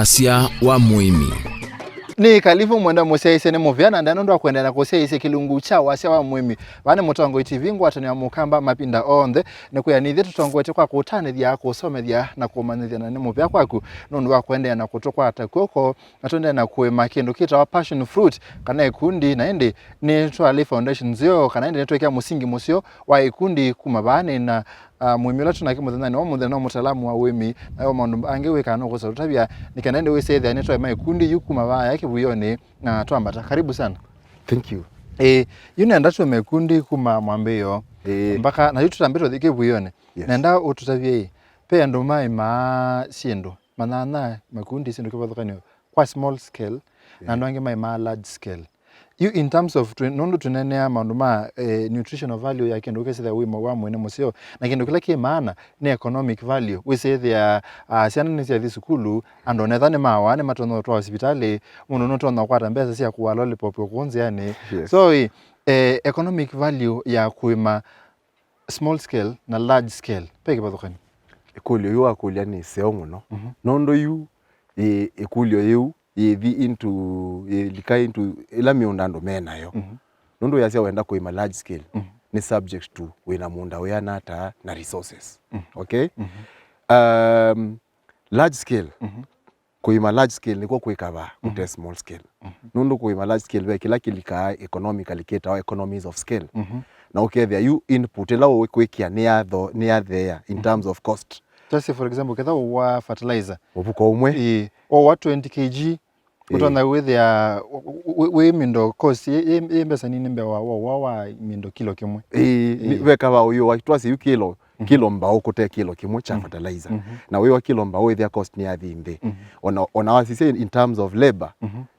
Asia wa muimi. Ni kalifu mwenda museise ne muvyana ndano ndo akwendera kuseise kilungu cha Asia wa muimi. Bane mutongo itivingu atani ya mukamba mapinda onde ne kuyanithia tutongoete kwa kutanithia kusomethia na kumanithia na ne muvya kwaku nundu akwendera na kutokwa atakoko atonde na kuema kindu kita wa passion fruit kana ikundi na ende ni Twali Foundation zio kana ende netwekea musingi musio wa ikundi kumabane na muimila tunakimuthana ni omuthana mutaalamu wa wimi na maundu angeweka no gusarutabia nikanende wese netwa maikundi yukuma baya kibuyone na twambata karibu sana. Thank you. Yune ndacho maikundi kuma mwambeyo mpaka na tutambiro thike buyone nenda ututabie pe ando mai ma siendo manana maikundi siendo kibathukanio kwa small scale na ndo ange mai ma large scale. You in terms of nondo tunenea maundu ma nutritional value ya kindu kese wima wa mwene musio na kindu kila ki maana ni economic value we say there siana ni cia thukulu ando nethane mawane matono twa hospitali muno no tona kwata mbesa cia kuwa lollipop kunzi yani so economic value ya kuima small scale na large scale peke bathukani Ekulio yu akulia ni seo muno nondo yu ekulio yu yethi into lika into ila miundando mena yo nondo yasia wenda kuima large scale ni subject to wina munda wena ata na resources okay large scale kuima large scale niko kuikava kute small scale nondo kuima large scale we kila kilika economically keta economies of scale na okay there you input ela we kwekia near there in terms of cost. Just for example ketha wa fertilizer uvuko umwe o wa 20 kg utona with ya we mindo cost yembesa nini mbe wa mindo kilo kimwe weka ba uyo watwasi yu kilo mbao kote kilo kimwe cha fertilizer na we wa kilo mbao their cost ni athinde ona wasise in terms of labor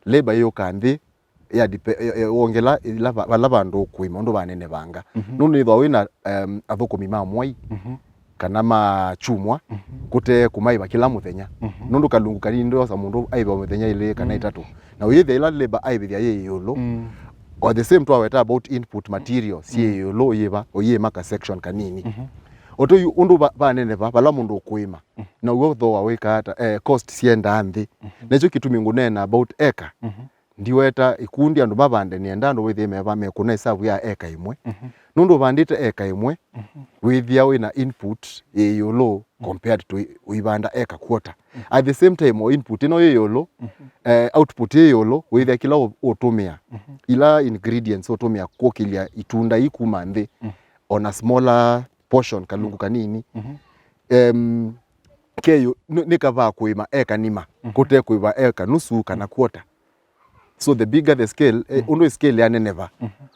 labor yo kandi ya ongela lava ndo kuima ndo banene banga nundu ithwa wina athukumi ma mwai kana machumwa kute kumaiba kila muthenya nundu kalungu kani ndo sa mundu aiba muthenya ile kana itatu na uyithe ila labor aibithia ye yolo or the same to aweta about input materials ye yolo yiba oyema ka section kanini oto yu undu banene bala mundu kuima na ugo tho waweka hata cost sienda nthi necho kitumingu nena about eka ndiweta ikundi andu babande nienda andu withe meba mekuna hesabu ya eka imwe nundu bandite eka imwe withia wina input yolo compared to uibanda eka quarter at the same time o input ino yolo output yolo withia kila otumia ila ingredients otumia kokilia itunda ikuma nthi on a smaller portion kalungu kanini keyo nikava kuima eka nima kute kuiva eka nusu kana quarter. So the bigger the scale, undo scale ya never.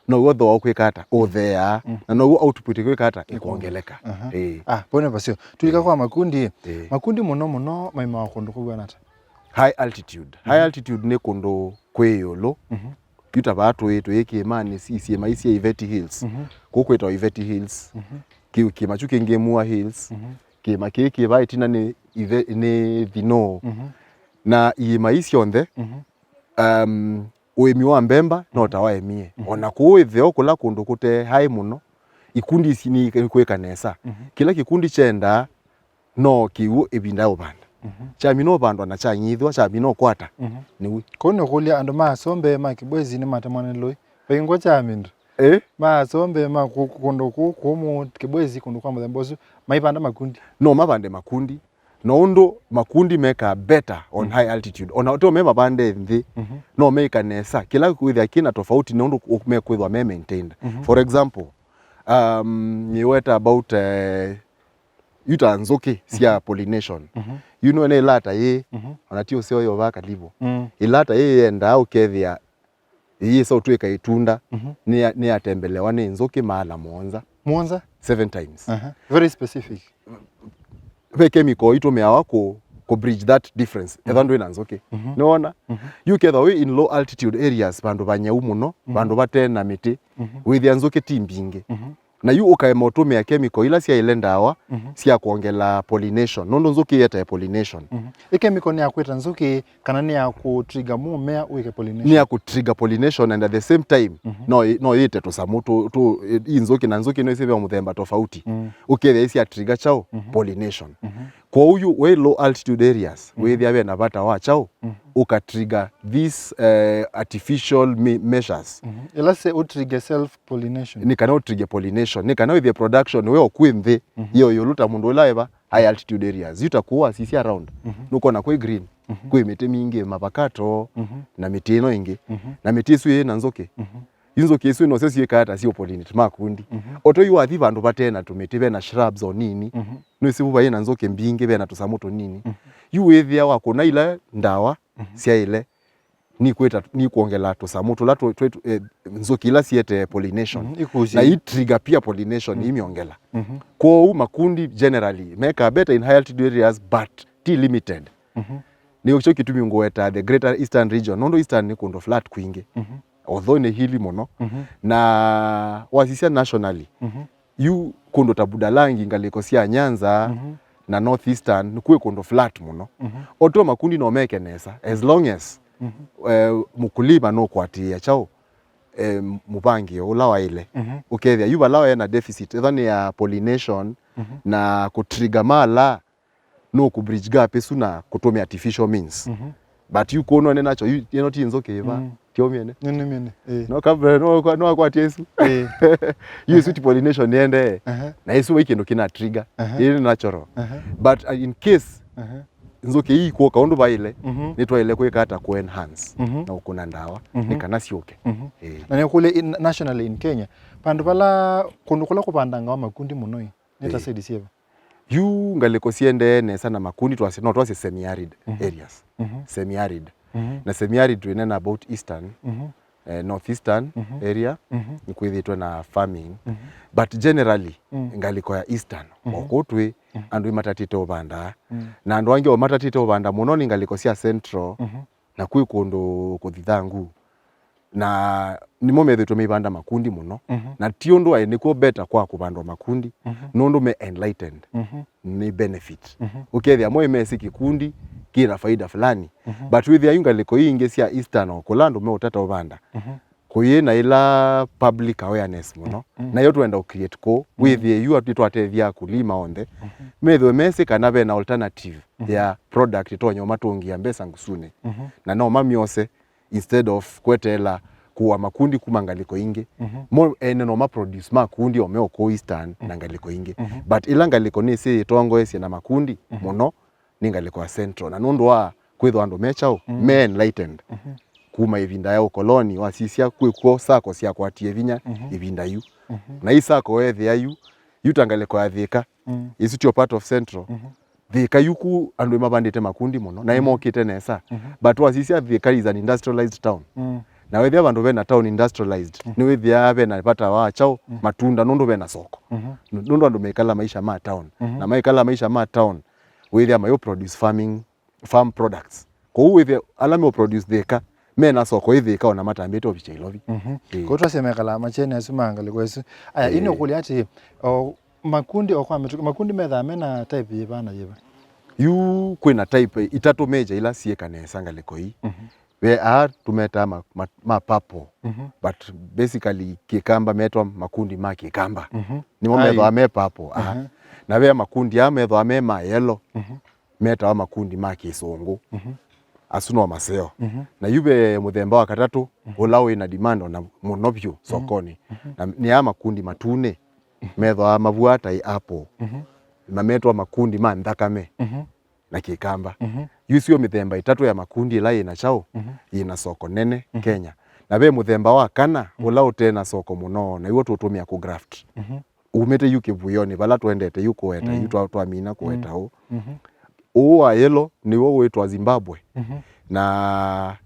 No wotho okwikata o there na no output kwikata ikuongeleka. Pone basio. Tulika kwa makundi. Makundi muno maima wakondo kwa nata. High altitude. High altitude ne kondo kweyolo. Yuta batu yetu yeke imani sisi maisi ya Iveti Hills. Kukweta Iveti Hills. Kima chuke ngemua Hills. Kima keke ba itina ne Vino. Na i maisi onde. Uemi wa mbemba no tawaemie ona kuitheo kula kundu kute hai muno ikundi isi ni kweka nesa kila kikundi chenda no kiu ebinda obanda cha mino bandwa na cha nyithwa cha mino kwata niwe kono kulia ando ma sombe ma kibwezi ni matamane loi pengo cha mindo ma sombe ma kundu kumu kibwezi kundu kwa mudembozu maipanda makundi no mabande makundi no makundi meka better on high altitude ona oto mema bande nthi no meka nesa kila kuithia kina tofauti no mekwithwa me maintained for example niweta about yuta nzoki sia pollination you know ne lata ye ona tio sio yo vaka livo ilata ye enda ukethia ye so tweka itunda ni atembelewa ni nzoki mala Mwanza 7 times very specific ve chemical itumia wako ko bridge that difference ethando ina nzoke niona you ketha we in low altitude areas bandu banyau muno bandu batena miti with nzoke timbinge na yu ukaemotumia chemical ila sia ilendawa sia kuongela pollination nondo nzoke yeta pollination chemical ni akweta nzoke kana ni akutrigger mumea uike pollination ni akutrigger pollination and at the same time no yete to samuto to inzoke na nzoke no isebe muthemba tofauti uketha isia trigger chao pollination kwa huyu we low altitude areas we there na bata wa chao uka trigger this artificial measures ila se utrigger self pollination ni kana utrigger pollination ni kana with the production we okwinthe yo yoluta mundu live high altitude areas utakuwa sisi around nuko na kwe green kwe miti mingi mapakato na miti ino ingi na miti isu ye na nzoke inzoke isu ino sesi yekata sio pollinate makundi oto yu athi bandu batena tumiti bena shrubs o nini no isibu baye na nzoke mbingi bena tusamuto nini yu wethia wako na ila ndawa sia ile ni kweta ni kuongela tusamuto la nzoke ila siete pollination na i trigger pia pollination imiongela kwa makundi generally make a better in high altitude areas but still limited ni ucho kitumi ngweta the greater eastern region nondo eastern ni kundo flat kwingi although ni hili mono na wasisia nationally you kundo tabudalangi ngalikosia Nyanza na northeastern nikuwe kundo flat mono oto makundi no meke nesa as long as mukulima no kwatia chao mupangi ulawa ile ukethia yuba lawa na deficit ethani ya pollination na kutrigger mala no ku bridge gap esuna kutumia artificial means but you kono ne nacho you not inzoke eva tiomene nene no kabre no kwa tiesu you sweet pollination niende na yesu weekend kina trigger ile natural but in case nzoke hii kwa kaundu baile nitwa ile kwa hata ku enhance na ukuna ndawa nikana sioke na ne kule nationally in Kenya pandu bala kundu kula kupanda ngawa makundi munoi neta saidi sieva yu ngaliko siende nesa na makundi twase no twase semi arid areas semi arid na semi arid tuenena about eastern northeastern area nikuithitwe na farming but generally ngaliko ya eastern okotwe andu matatite obanda na andu wangi o matatite obanda muno ni ngaliko sia central na kwi kundu kuthithangu na nimo methitwe mibanda makundi muno na tiondo ai niko better kwa kubandwa makundi nondo me enlightened ni benefit ukethia moyo mesi kikundi kina faida fulani but with ayunga liko inge sia eastern okulando me utata obanda kuyena ila public awareness muno na yo twenda create ko with you atwatethia kulima onde methwe mesi kana be na alternative ya product tonyo matungia mbesa ngusune na no mamiose instead of kwetela kuwa makundi kumangaliko inge mo no ma produce makundi omeoko eastern na ngaliko inge but ila ngaliko ni si tongo esi na makundi muno ni ngaliko ya central na nondo wa kwetho ando mechao me enlightened kuma ivinda ya ukoloni wasisia kwiko sako sia kwatie vinya ivinda yu na isako wethe ya yu tangaliko ya thika is your part of central thika yuku andu mabandite makundi muno na emokite nesa but wasisia thika is an industrialized town na wethia bandu bena town industrialized ni wethia bena pata wa chao matunda nondo bena soko nondo andu mekala maisha ma town na mekala maisha ma town wethia mayo produce farm products ko wethia alame produce thika mena soko ithika ona matambito bichailovi ko twasemekala machene asumanga likwesu aya ino kuli ati makundi okwa makundi metha mena type yebana yeba yu kwina type itatu major ila sieka nesa ngaliko hii we are tumeta ma papo but basically kikamba metwa makundi ma kikamba ni mo metho ame papo na we makundi ame metho ame ma yellow meta wa makundi ma kisungu asuno maseo na yube muthemba wa katatu ulao ina demand na monopio sokoni na ni ama makundi matune metho ama mavuata i apple mametwa makundi ma ndakame na kikamba yusio mithemba itatu ya makundi ila ina chao ina soko nene Kenya na we muthemba wa kana ulao tena soko muno na iwo tutumia ku graft umete yuke buyoni bala twendete yuko eta yuto twamina kueta ho wa yellow ni wo wetwa Zimbabwe na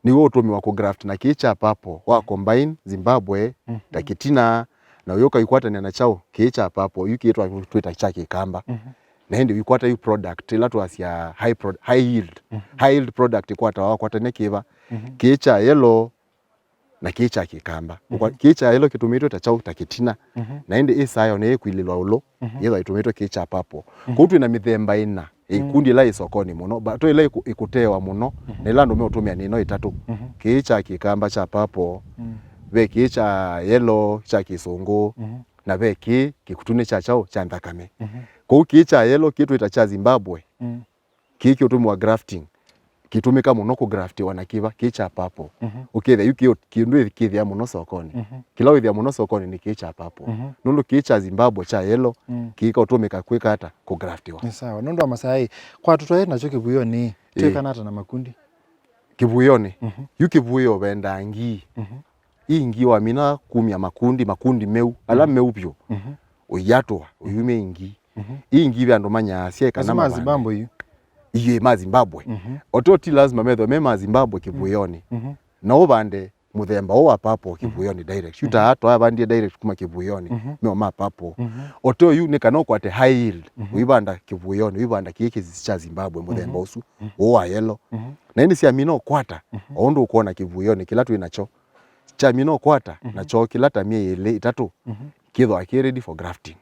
ni wo tumiwa ku graft na kicha papo wa combine Zimbabwe takitina na yoka ikwata na chao kicha papo yukiitwa Twitter chake kamba na hindi wikwata yu product ila tuasia high yield product kwata wa kwata nekiva kicha yellow na kicha kikamba kicha yellow kitumito tachao takitina na hindi isayo ne kwililwa ulo yellow itumito kicha papo kutu na mithemba ina ikundi la isokoni muno bato ila ikutewa muno na ila ndo utumia nino itatu kicha kikamba cha papo ve kicha yellow cha kisungu na ve kikutune cha chao cha ndakame Kwa kicha yellow kitu itacha Zimbabwe kiki utumwa grafting kitumika muno ku graft wanakiva kicha papo ukithe yuki kindu ikithia muno sokoni kila withia muno sokoni ni kicha papo nundu kicha Zimbabwe cha yellow kika utumika kwika hata ku graftiwa ni sawa nundu Masai kwa tutoe nacho kivuyoni twekana hata na makundi kivuyoni yukivuyo benda ngi ingi wa mina kumya makundi meu ala meupyo uyatwa uyume ingi ingi byandu manya sieka na mazibambo yu iye Zimbabwe ototi lazima me Zimbabwe kivuyoni na ubande muthemba wa papo kivuyoni direct yuta hatu abandie direct kuma kivuyoni me ma papo oto yu ne kana kwate high yield uibanda kivuyoni uibanda kiki cha Zimbabwe muthemba usu wa yellow na ini sia mino kwata ondo kuona kivuyoni kila tu inacho cha mino kwata na cho kila tamie ile itatu kitho aki ready for grafting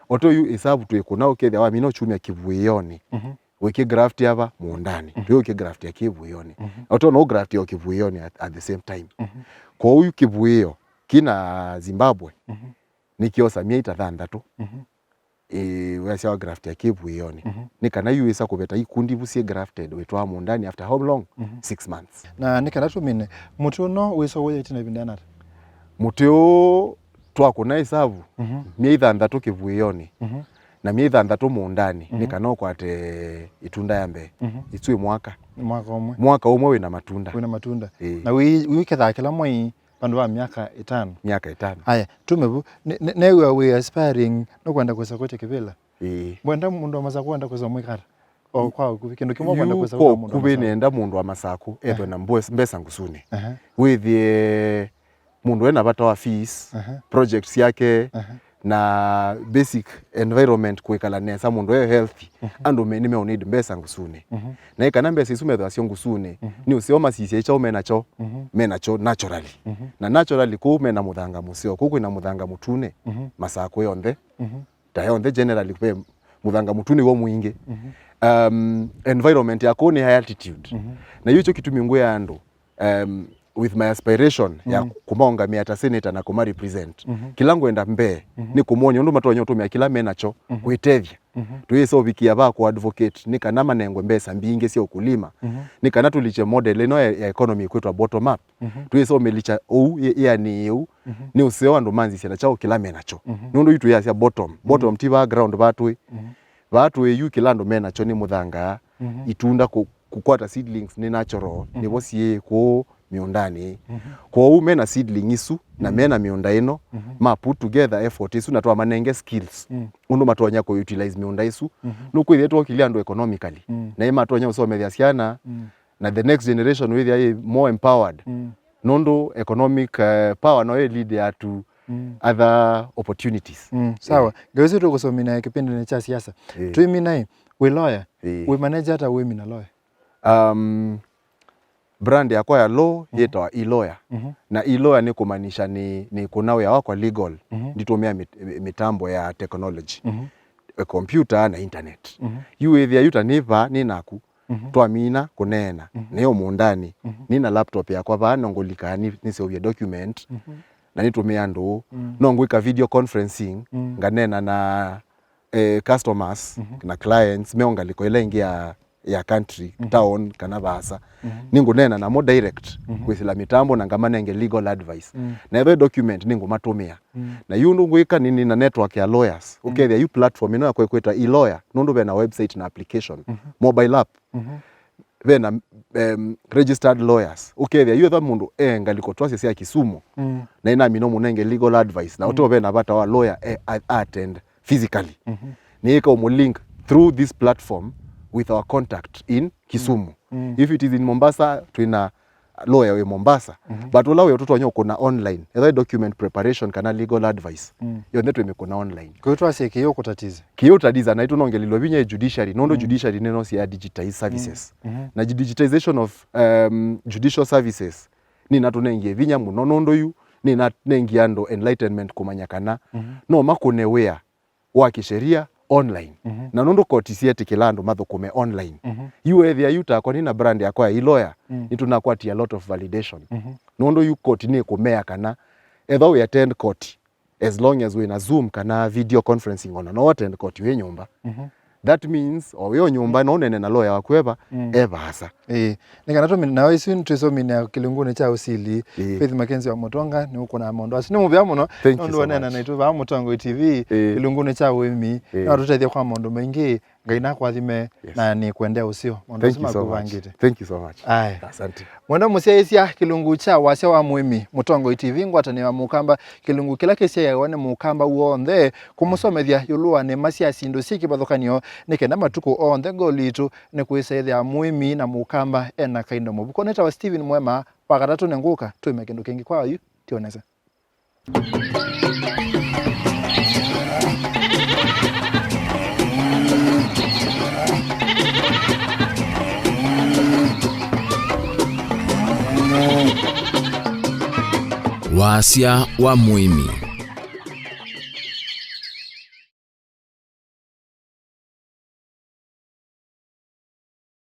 oto yu isabu tu ikuna ukethia wa mino chumia kivuyoni wiki graft yava muundani ndio ki graft ya kivuyoni oto no graft ya kivuyoni at the same time kwa huyu kivuyo kina Zimbabwe nikiosa 800 wesa graft ya kivuyoni nikana yu isa kubeta ikundi busie grafted wetwa muundani after how long 6 months na nikana tumine mutu no wiso woye tina bindana mutu twakuna isabu 800 kivuyoni na 800 muundani nikana kwate itunda yambe itwe mwaka umwe wina matunda na wiketha kila mwai pandu wa miaka 5 haya tumebu newe aspiring no kwenda kwesa kote kivila mwenda mundu wa Masako kwenda kwesa mwikara o kwa kindu kimwe kwenda kwesa mundu kubinenda mundu wa Masako etho na mbesa ngusuni withie mundu ena bata wa fees projects yake na basic environment kwikala nesa mundu yo healthy andu nime need mbesa ngusuni na ikana mbesa isume thasio ngusuni ni usioma sisi cha umenacho menacho naturally na naturally ku mena muthanga musio kuku ina muthanga mutune Masako yonthe ta yonthe generally pe muthanga mutune wo muingi environment yako ni high altitude na hiyo kitumi ngwe andu with my aspiration ya kumaonga miata senator na kuma represent kilango enda mbe ni kumonya ndo matonyo tumia kila menacho kwitethia tuyeso bikia ba ku advocate ni kana manengwe mbesa mbinge sio kulima ni kana tuliche model eno ya economy kwetwa bottom up tuyeso melicha ni useo ndo manzi sia chao kila menacho ndo yitu ya sia bottom tiba ground batu yu kila ndo menacho ni muthanga itunda kukwata seedlings ni natural ni bosie ko miundani kwa mena seedling isu na mena miunda ino ma put together effort isu na twa manenge skills undu matonya ko utilize miunda isu nuko ile to kiliando economically na ima tonya usomethia ciana na the next generation with a more empowered nondo economic power no lead ya to other opportunities sawa gawezi to kusomina kipindi ni cha siasa tuimina we lawyer we manager hata we mina lawyer brand yako ya law yetwa e-lawyer na e-lawyer ni kumaanisha ni kunawe ya wako legal nditumia mitambo ya technology computer na internet you ethia yutaniva ninaku twamina kunena niyo muundani nina laptop yakwa bana ngolikani nisovye document na nitumia ndo no ngwika video conferencing nganena na customers na clients meongaliko ile ingia ya country town kana basa ningu nena na more direct kwithila mitambo na ngamanenge legal advice na the document ningu matumia na yundu ngwika nini na network ya lawyers ukethia you platform ino yakwe kweta e-lawyer nundu be na website na application mobile app be na registered lawyers ukethia you the mundu ngaliko twase sia Kisumu na ina mino munenge legal advice na oto be na bata wa lawyer attend physically ni ika umulink through this platform with our contact in Kisumu. If it is in Mombasa, tuina lawyer we Mombasa. But ula we watoto wanyo kuna online. Either document preparation kana legal advice. Yo ndetu imekuna online. Kwa hiyo ase kiyo kutatiza. Kiyo tatiza na ito nongelilo binye judiciary. Nondo judiciary neno siya digitize services. Na digitization of judicial services ni natunenge vinya muno nondo yu ni natunenge ando enlightenment kumanyakana. No makunewea wa kisheria online na nondo koti siete kilando mathukume online you ethia yuta kwa nina brand yakwa ya e-lawyer nitunakwati a lot of validation nondo you court ni kumea kana either we attend court as long as we na Zoom kana video conferencing ona no attend court yo nyumba that means oyo nyumba no nene na lawyer wakweba ebasa nikana to na isi ntriso mina kilunguni cha usili Faith Mackenzie wa Mutonga ni uko na mondo asini mubya muno ndo nena na itu ba Mutongo TV kilunguni cha wemi na tutethia kwa mondo mengi ngaina kwa thime na ni kuendea usio mondo sima kubangite. Thank you so much. Asante mwenda musiaisia kilungu cha wase wa mwemi Mutongo TV ngwatani wa mukamba kilungu kila kesi ya wane mukamba uonde kumusomethia yulua ne masia sindo siki bathokanio nikenda matuko onthe golitu ne kuisethia mwemi na mukamba ena kaindo mubuko neta wa Steven Mwema pagatatu nenguka twime kindu kingi kwa yu tionese. Wasia wa Mwemi.